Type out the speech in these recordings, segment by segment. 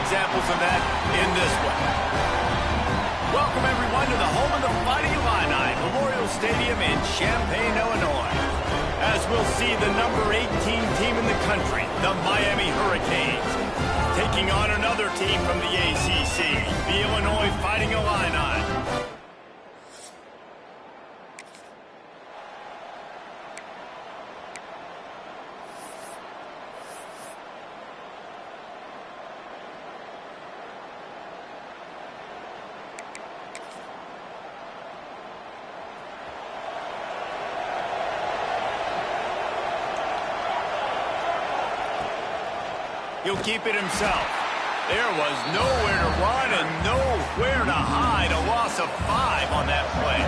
examples of that in this one. Welcome, everyone, to the home of the Fighting Illini, Memorial Stadium in Champaign, Illinois. As we'll see the number 18 team in the country, the Miami Hurricanes, taking on another team from the ACC, the Illinois Fighting Illini. He'll keep it himself. There was nowhere to run and nowhere to hide. A loss of 5 on that play.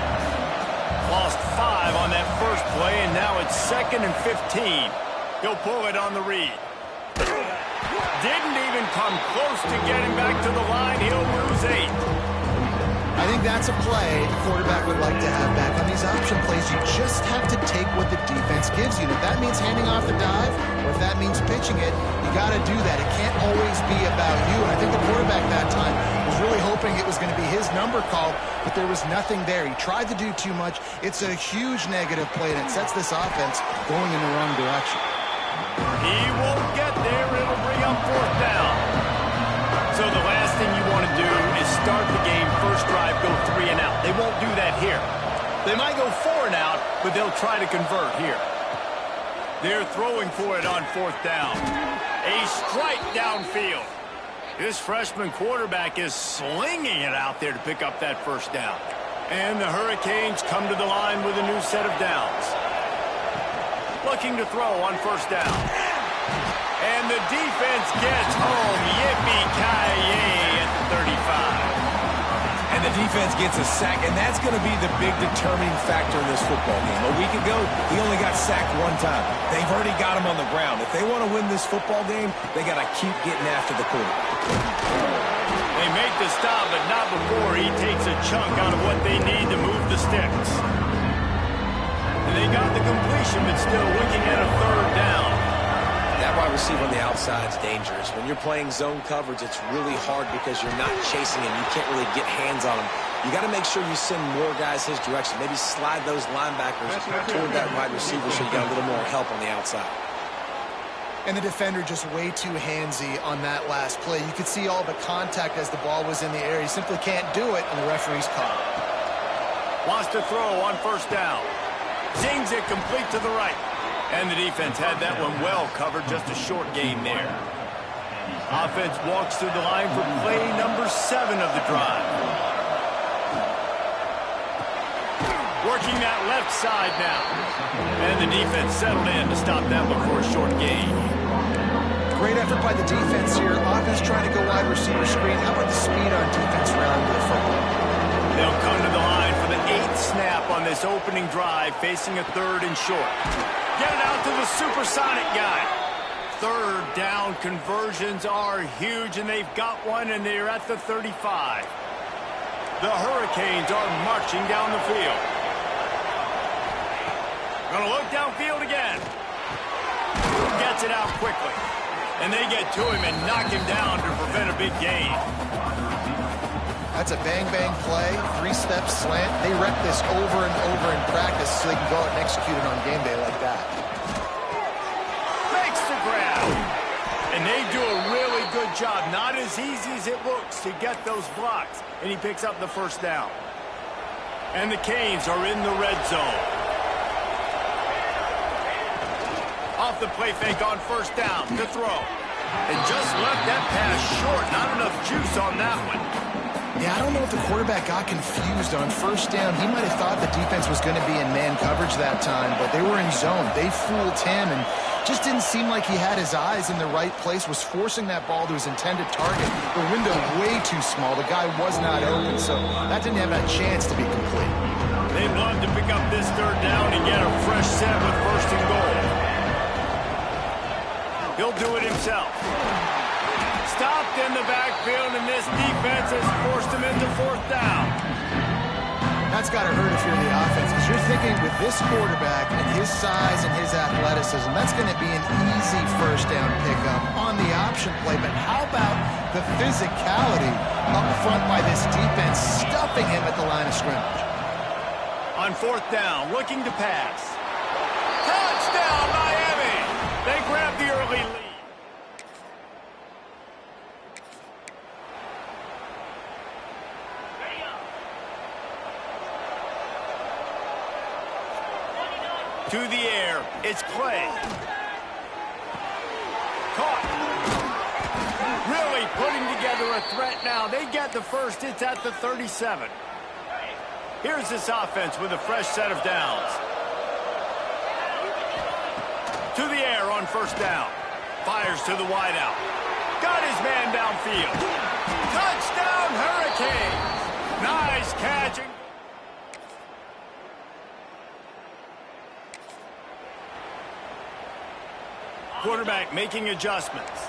Lost 5 on that first play, and now it's 2nd and 15. He'll pull it on the read. Didn't even come close to getting back to the line. He'll lose 8. I think that's a play the quarterback would like to have back. On these option plays, you just have to take what the defense gives you. And if that means handing off the dive, or if that means pitching it, you got to do that. It can't always be about you. And I think the quarterback that time was really hoping it was going to be his number call, but there was nothing there. He tried to do too much. It's a huge negative play, and it sets this offense going in the wrong direction. He won't get there. It'll bring up 4th down. So the last thing you want to do is start the game, first drive, go 3 and out. They won't do that here. They might go 4 and out, but they'll try to convert here. They're throwing for it on 4th down. A strike downfield. This freshman quarterback is slinging it out there to pick up that first down. And the Hurricanes come to the line with a new set of downs. Looking to throw on 1st down. And the defense gets home. Yippee-ki-yay at the 35. And the defense gets a sack, and that's going to be the big determining factor in this football game. A week ago, he only got sacked 1 time. They've already got him on the ground. If they want to win this football game, they got to keep getting after the quarterback. They make the stop, but not before he takes a chunk out of what they need to move the sticks. And they got the completion, but still looking at a 3rd down. That wide receiver on the outside is dangerous. When you're playing zone coverage, it's really hard because you're not chasing him. You can't really get hands on him. You got to make sure you send more guys his direction. Maybe slide those linebackers toward that wide receiver so you got a little more help on the outside. And the defender just way too handsy on that last play. You could see all the contact as the ball was in the air. He simply can't do it, and the referee's call. Wants to throw on 1st down. Zings it complete to the right. And the defense had that one well covered, just a short gain there. Offense walks through the line for play number 7 of the drive. Working that left side now. And the defense settled in to stop that one for a short gain. Great effort by the defense here. Offense trying to go wide receiver screen. How about the speed on defense rallying to the football? They'll come to the line for the 8th snap on this opening drive, facing a 3rd and short. Get it out to the supersonic guy. 3rd down conversions are huge, and they've got one, and they're at the 35. The Hurricanes are marching down the field. Gonna look downfield again. Gets it out quickly. And they get to him and knock him down to prevent a big gain. That's a bang-bang play, 3-step slant. They rep this over and over in practice so they can go out and execute it on game day like that. Makes the grab. And they do a really good job. Not as easy as it looks to get those blocks. And he picks up the 1st down. And the Canes are in the red zone. Off the play fake on 1st down to throw. And just left that pass short. Not enough juice on that one. Yeah, I don't know if the quarterback got confused on 1st down. He might have thought the defense was going to be in man coverage that time, but they were in zone. They fooled him and just didn't seem like he had his eyes in the right place, was forcing that ball to his intended target. The window way too small. The guy was not open, so that didn't have that chance to be complete. They'd love to pick up this 3rd down and get a fresh set with 1st and goal. He'll do it himself. Stopped in the backfield, and this defense has forced him into 4th down. That's got to hurt if you're the offense, because you're thinking with this quarterback and his size and his athleticism, that's going to be an easy 1st down pickup on the option play. But how about The physicality up front by this defense, stuffing him at the line of scrimmage. On 4th down, looking to pass. Touchdown, Miami! They grab the early lead. To the air, it's Clay. Caught. Really putting together a threat now. They get the first. It's at the 37. Here's this offense with a fresh set of downs. To the air on 1st down. Fires to the wideout. Got his man downfield. Touchdown, Hurricanes. Nice catching. Quarterback making adjustments.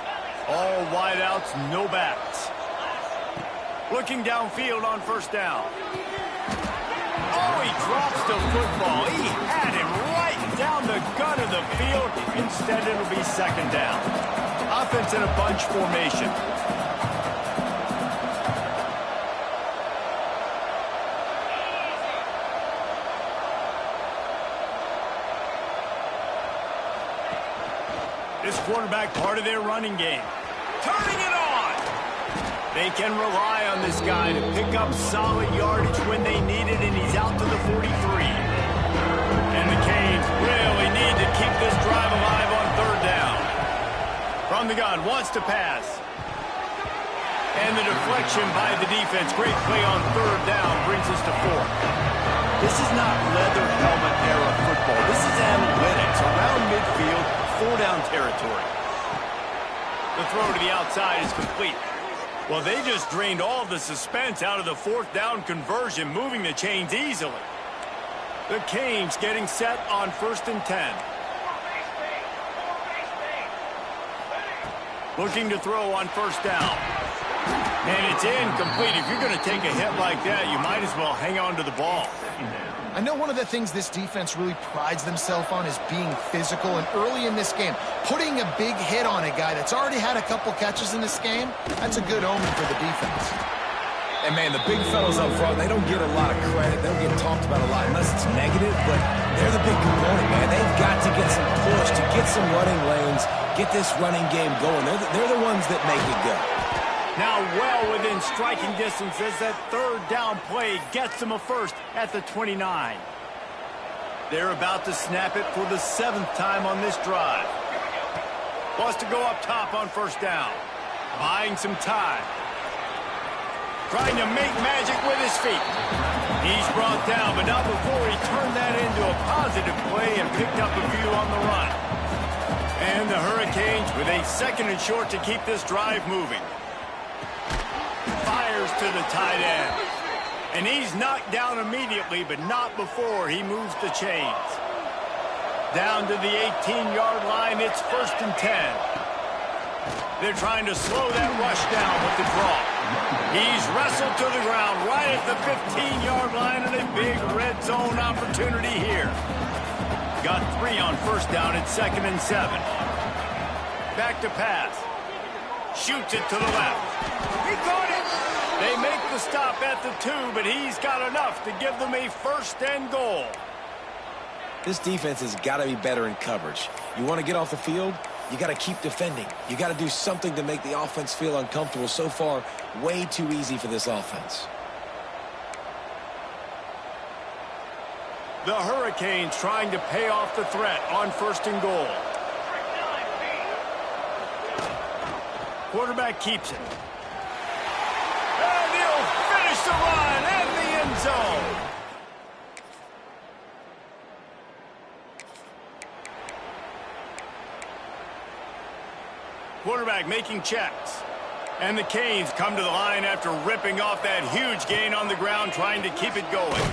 All wideouts, no backs. Looking downfield on 1st down. Oh, he drops the football. He had him right down the gut of the field. Instead, it'll be 2nd down. Offense in a bunch formation. This quarterback part of their running game. Turning it on. They can rely on this guy to pick up solid yardage when they need it, and he's out to the 43. And the Canes really need to keep this drive alive on 3rd down. From the gun, wants to pass. And the deflection by the defense. Great play on 3rd down brings us to 4th. This is not leather helmet era football. This is analytics around midfield, 4-down territory. The throw to the outside is complete. Well, they just drained all the suspense out of the 4th down conversion, moving the chains easily. The Canes getting set on 1st and 10. Looking to throw on 1st down. And it's incomplete. If you're going to take a hit like that, you might as well hang on to the ball. I know one of the things this defense really prides themselves on is being physical, and early in this game, putting a big hit on a guy that's already had a couple catches in this game, that's a good omen for the defense. And, man, the big fellows up front, they don't get a lot of credit. They don't get talked about a lot unless it's negative, but they're the big component, man. They've got to get some push, to get some running lanes, get this running game going. They're the ones that make it go. Now well within striking distance as that 3rd down play gets them a first at the 29. They're about to snap it for the 7th time on this drive. Wants to go up top on 1st down. Buying some time. Trying to make magic with his feet. He's brought down, but not before he turned that into a positive play and picked up a few on the run. And the Hurricanes with a 2nd and short to keep this drive moving. Fires to the tight end. And he's knocked down immediately, but not before he moves the chains. Down to the 18-yard line, it's 1st and 10. They're trying to slow that rush down with the draw. He's wrestled to the ground right at the 15-yard line, and a big red zone opportunity here. Got 3 on 1st down at 2nd and 7. Back to pass. Shoots it to the left. He caught it. They make the stop at the 2, but he's got enough to give them a 1st and goal. This defense has got to be better in coverage. You want to get off the field, you got to keep defending. You got to do something to make the offense feel uncomfortable. So far, way too easy for this offense. The Hurricanes trying to pay off the threat on 1st and goal. Quarterback keeps it. And he'll finish the run in the end zone. Quarterback making checks. And the Canes come to the line after ripping off that huge gain on the ground, trying to keep it going.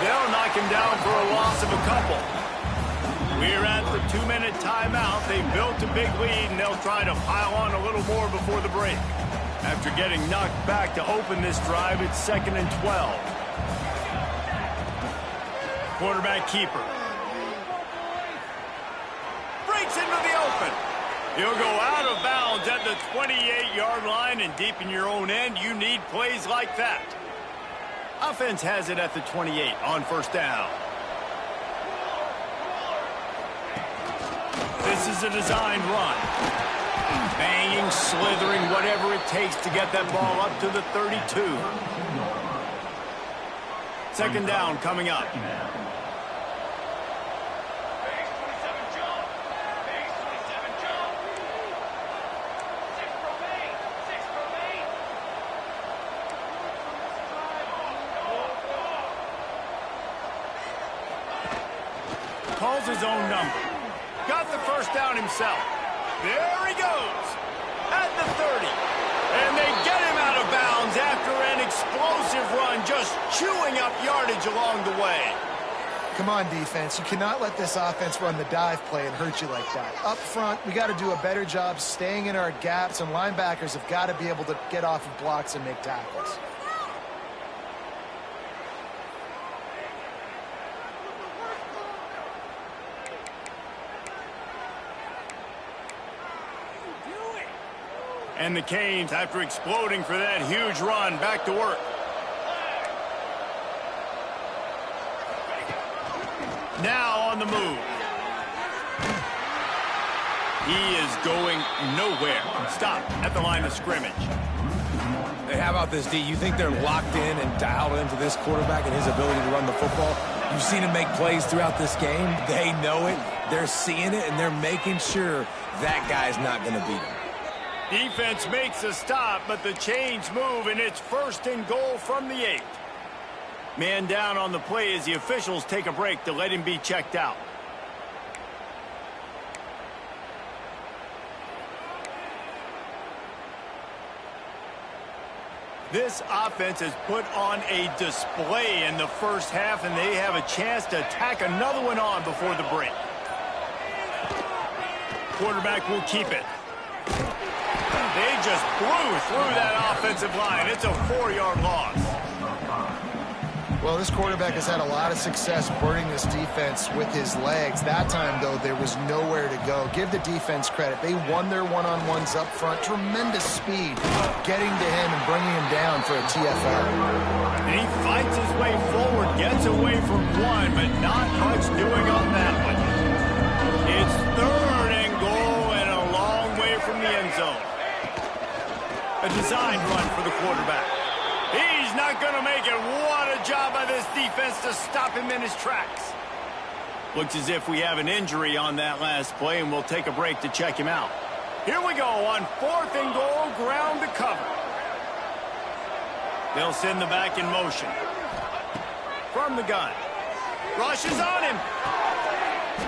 They'll knock him down for a loss of a couple. We're at the 2-minute timeout. They built a big lead, and they'll try to pile on a little more before the break. After getting knocked back to open this drive, it's 2nd and 12. Quarterback keeper. Breaks into the open. He'll go out of bounds at the 28-yard line, and deep in your own end, you need plays like that. Offense has it at the 28 on first down. This is a designed run. Banging, slithering, whatever it takes to get that ball up to the 32. Second down coming up. Calls his own number. Got the first down himself. There he goes. At the 30. And they get him out of bounds after an explosive run, just chewing up yardage along the way. Come on, defense. You cannot let this offense run the dive play and hurt you like that. Up front, we got to do a better job staying in our gaps, and linebackers have got to be able to get off of blocks and make tackles. And the Canes, after exploding for that huge run, back to work. Now on the move. He is going nowhere. Stop at the line of scrimmage. Hey, how about this, D? You think they're locked in and dialed into this quarterback and his ability to run the football? You've seen him make plays throughout this game. They know it. They're seeing it, and they're making sure that guy's not going to beat him. Defense makes a stop, but the chains move, and it's first and goal from the 8. Man down on the play as the officials take a break to let him be checked out. This offense has put on a display in the first half, and they have a chance to tack another one on before the break. Quarterback will keep it. They just blew through that offensive line. It's a 4-yard loss. Well, this quarterback has had a lot of success burning this defense with his legs. That time, though, there was nowhere to go. Give the defense credit. They won their one-on-ones up front. Tremendous speed getting to him and bringing him down for a TFL. And he fights his way forward, gets away from one, but not much doing on that one. It's third and goal and a long way from the end zone. A design run for the quarterback. He's not going to make it. What a job by this defense to stop him in his tracks. Looks as if we have an injury on that last play, and we'll take a break to check him out. Here we go on fourth and goal, ground to cover. They'll send the back in motion. From the gun. Rushes on him.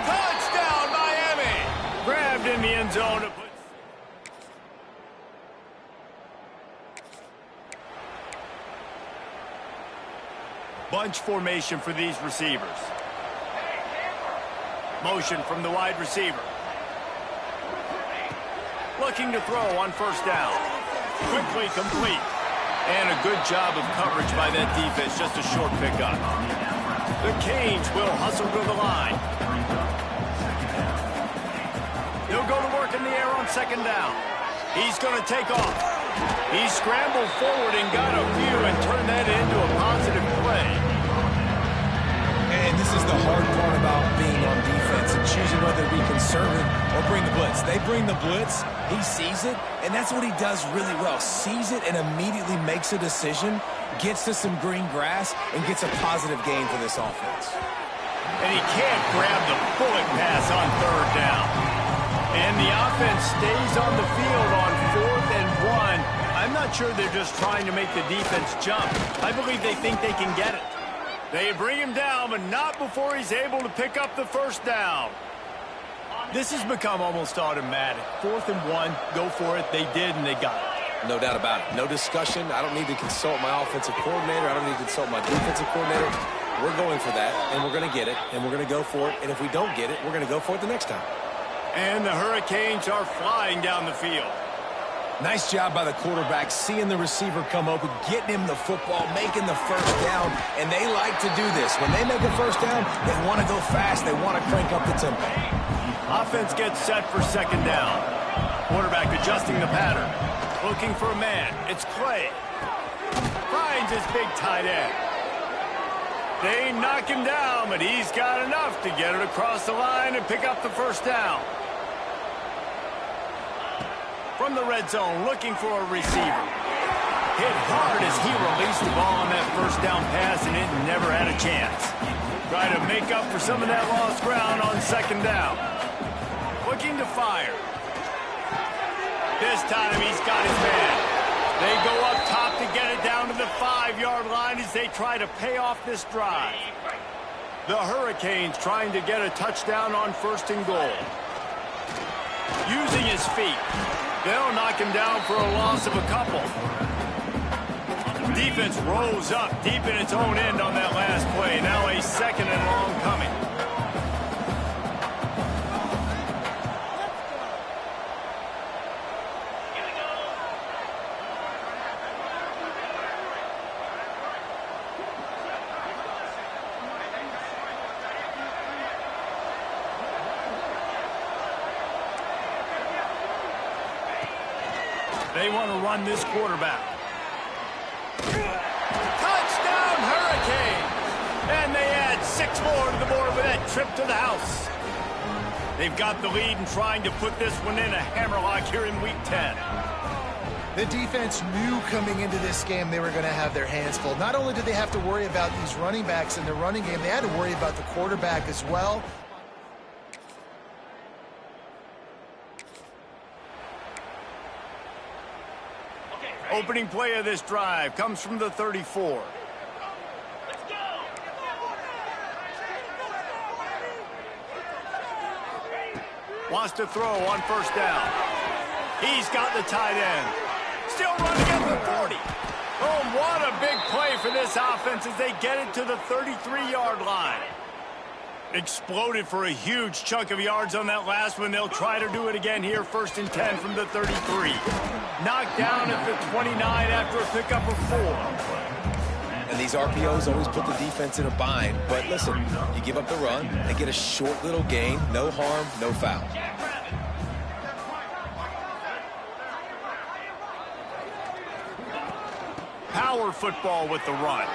Touchdown, Miami. Grabbed in the end zone to put. Bunch formation for these receivers. Motion from the wide receiver. Looking to throw on first down. Quickly complete. And a good job of coverage by that defense. Just a short pickup. The Canes will hustle to the line. They'll go to work in the air on second down. He's going to take off. He scrambled forward and got a few and turned that into a positive play. And this is the hard part about being on defense and choosing whether to be conservative or bring the blitz. They bring the blitz, he sees it, and that's what he does really well. Sees it and immediately makes a decision, gets to some green grass, and gets a positive gain for this offense. And he can't grab the bullet pass on third down. And the offense stays on the field on 4th and 1. I'm not sure they're just trying to make the defense jump. I believe they think they can get it. They bring him down, but not before he's able to pick up the first down. This has become almost automatic. 4th and 1, go for it. They did, and they got it. No doubt about it. No discussion. I don't need to consult my offensive coordinator. I don't need to consult my defensive coordinator. We're going for that, and we're going to get it, and we're going to go for it. And if we don't get it, we're going to go for it the next time. And the Hurricanes are flying down the field. Nice job by the quarterback, seeing the receiver come open, getting him the football, making the first down, and they like to do this. When they make a first down, they want to go fast. They want to crank up the tempo. Offense gets set for second down. Quarterback adjusting the pattern. Looking for a man. It's Clay. Finds his big tight end. They knock him down, but he's got enough to get it across the line and pick up the first down. From the red zone, looking for a receiver. Hit hard as he released the ball on that first down pass, and it never had a chance. Try to make up for some of that lost ground on second down. Looking to fire. This time he's got his man. They go up top to get it down to the 5-yard line as they try to pay off this drive. The Hurricanes trying to get a touchdown on first and goal. Using his feet. They'll knock him down for a loss of a couple. Defense rose up deep in its own end on that last play. Now a second and long coming. They want to run this quarterback. Touchdown, Hurricane! And they add 6 more to the board with that trip to the house. They've got the lead and trying to put this one in a hammerlock here in Week 10. The defense knew coming into this game they were going to have their hands full. Not only did they have to worry about these running backs in the running game, they had to worry about the quarterback as well. Opening play of this drive comes from the 34. Wants to throw on first down. He's got the tight end. Still running at the 40. Oh, what a big play for this offense as they get it to the 33-yard line. Exploded for a huge chunk of yards on that last one. They'll try to do it again here, first and 10 from the 33. Knocked down at the 29 after a pickup of 4. And these RPOs always put the defense in a bind. But listen, you give up the run, they get a short little gain, no harm, no foul. Power football with the run.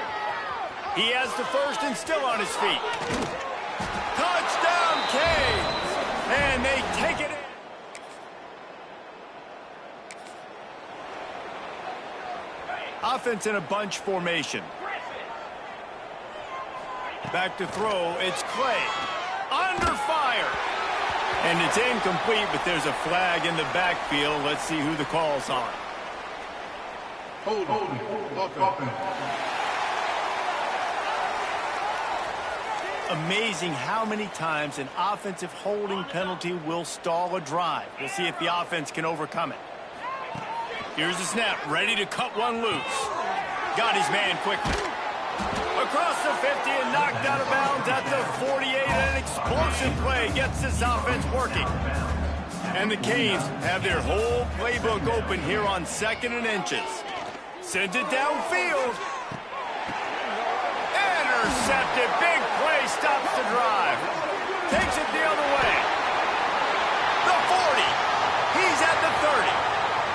He has the first and still on his feet. Touchdown, Canes! And they take it in. Offense in a bunch formation. Back to throw, it's Clay. Under fire. And it's incomplete, but there's a flag in the backfield. Let's see who the call's on. Hold on. Amazing how many times an offensive holding penalty will stall a drive. We'll see if the offense can overcome it. Here's the snap, ready to cut one loose. Got his man quickly. Across the 50 and knocked out of bounds at the 48. An explosive play gets this offense working. And the Canes have their whole playbook open here on 2nd and inches. Sends it downfield. Intercepted. Big play stops the drive. Takes it the other way. The 40. He's at the 30.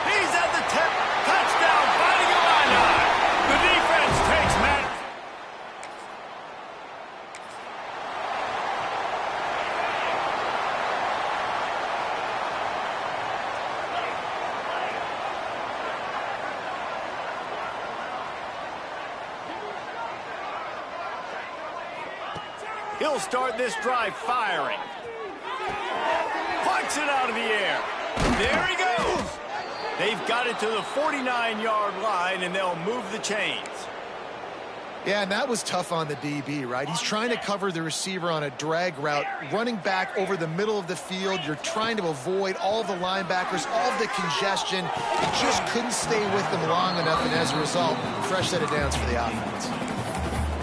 He's at the 10. Touchdown. Fighting a line. The defense takes Matt. He'll start this drive firing. Plucks it out of the air. There he goes. They've got it to the 49-yard line, and they'll move the chains. Yeah, and that was tough on the DB, right? He's trying to cover the receiver on a drag route, running back over the middle of the field. You're trying to avoid all the linebackers, all of the congestion. He just couldn't stay with them long enough, and as a result, fresh set of downs for the offense.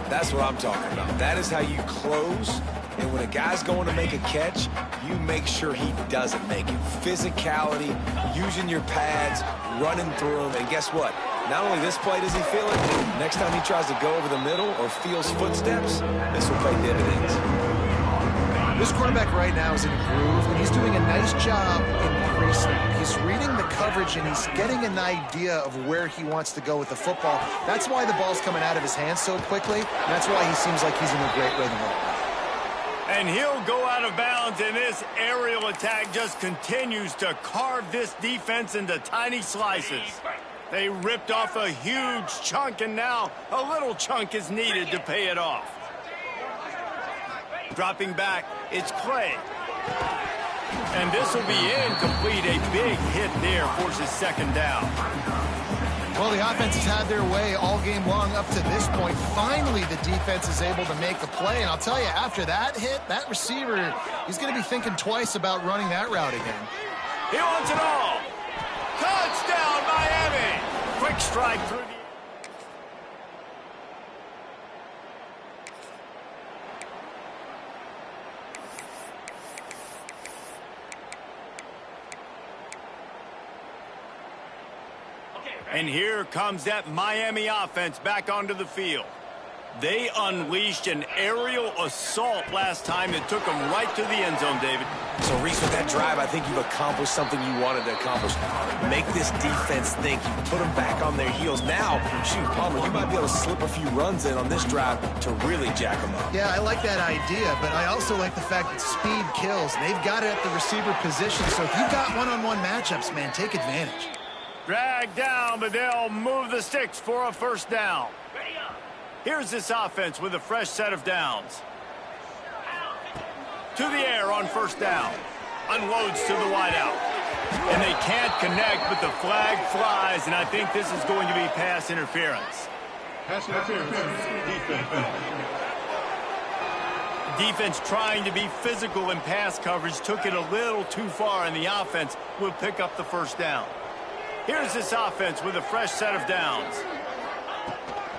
That's what I'm talking about. That is how you close. And when a guy's going to make a catch, you make sure he doesn't make it. Physicality, using your pads, running through them. And guess what? Not only this play does he feel it, next time he tries to go over the middle or feels footsteps, this will pay dividends. This quarterback right now is in a groove, and he's doing a nice job in pre-snap. He's reading the coverage, and he's getting an idea of where he wants to go with the football. That's why the ball's coming out of his hands so quickly, and that's why he seems like he's in a great rhythm right now. And he'll go out of bounds, and this aerial attack just continues to carve this defense into tiny slices. They ripped off a huge chunk, and now a little chunk is needed to pay it off. Dropping back, it's Clay. And this will be incomplete. A big hit there forces second down. Well, the offense has had their way all game long up to this point. Finally, the defense is able to make a play. And I'll tell you, after that hit, that receiver, he's going to be thinking twice about running that route again. He wants it all. Touchdown, Miami. Quick strike through the... And here comes that Miami offense back onto the field. They unleashed an aerial assault last time that took them right to the end zone, David. So, Reese, with that drive, I think you've accomplished something you wanted to accomplish. Make this defense think. You put them back on their heels. Now, shoot, Palmer, you might be able to slip a few runs in on this drive to really jack them up. Yeah, I like that idea, but I also like the fact that speed kills. They've got it at the receiver position, so if you've got one-on-one matchups, man, take advantage. Dragged down, but they'll move the sticks for a first down. Here's this offense with a fresh set of downs. To the air on first down. Unloads to the wideout. And they can't connect, but the flag flies, and I think this is going to be pass interference. Pass interference. Defense trying to be physical in pass coverage took it a little too far, and the offense will pick up the first down. Here's this offense with a fresh set of downs.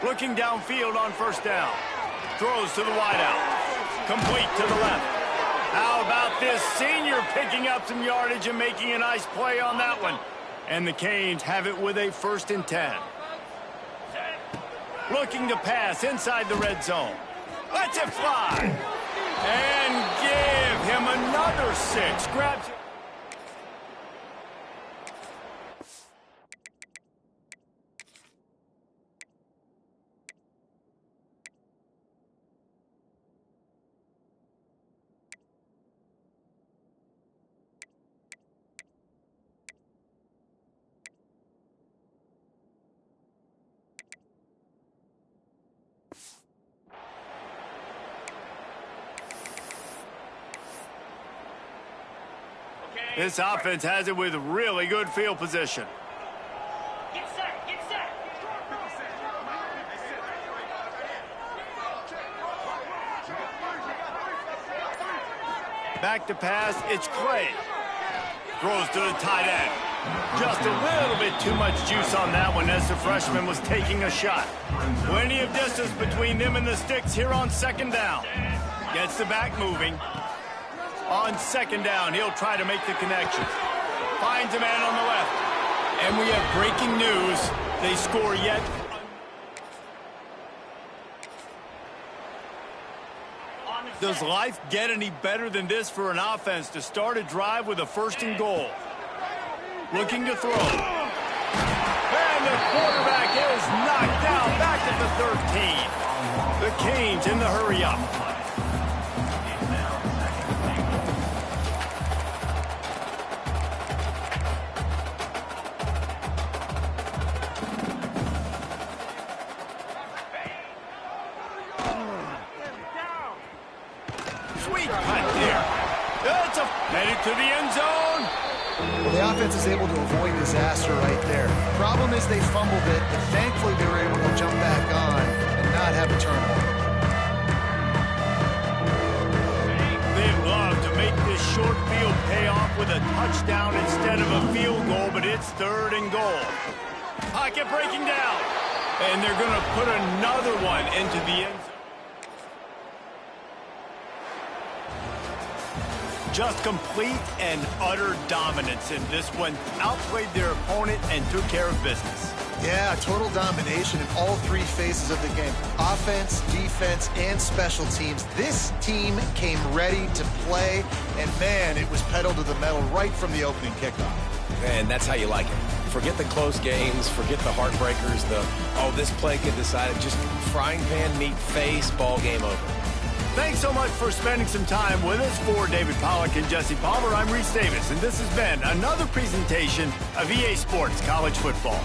Looking downfield on first down. Throws to the wideout. Complete to the left. How about this senior picking up some yardage and making a nice play on that one? And the Canes have it with a 1st and 10. Looking to pass inside the red zone. Lets it fly. And give him another 6. Grabs it. This offense has it with really good field position. Get set, get set. Back to pass, it's Clay. Throws to the tight end. Just a little bit too much juice on that one as the freshman was taking a shot. Plenty of distance between them and the sticks here on second down. Gets the back moving. On second down, he'll try to make the connection. Finds a man on the left. And we have breaking news. They score yet. Does life get any better than this for an offense to start a drive with a 1st and goal? Looking to throw. And the quarterback is knocked down back at the 13. The Canes in the hurry up. Sweet punt there. That's headed to the end zone. Well, the offense is able to avoid disaster right there. Problem is they fumbled it, but thankfully they were able to jump back on and not have a turnover. They'd love to make this short field pay off with a touchdown instead of a field goal, but it's 3rd and goal. Pocket breaking down. And they're going to put another one into the end zone. Just complete and utter dominance in this one. Outplayed their opponent and took care of business. Yeah, total domination in all three phases of the game. Offense, defense, and special teams. This team came ready to play, and man, it was pedal to the metal right from the opening kickoff. And that's how you like it. Forget the close games, forget the heartbreakers, this play could decide it. Just frying pan, meat face, ball game over. Thanks so much for spending some time with us. For David Pollack and Jesse Palmer, I'm Reese Davis, and this has been another presentation of EA Sports College Football.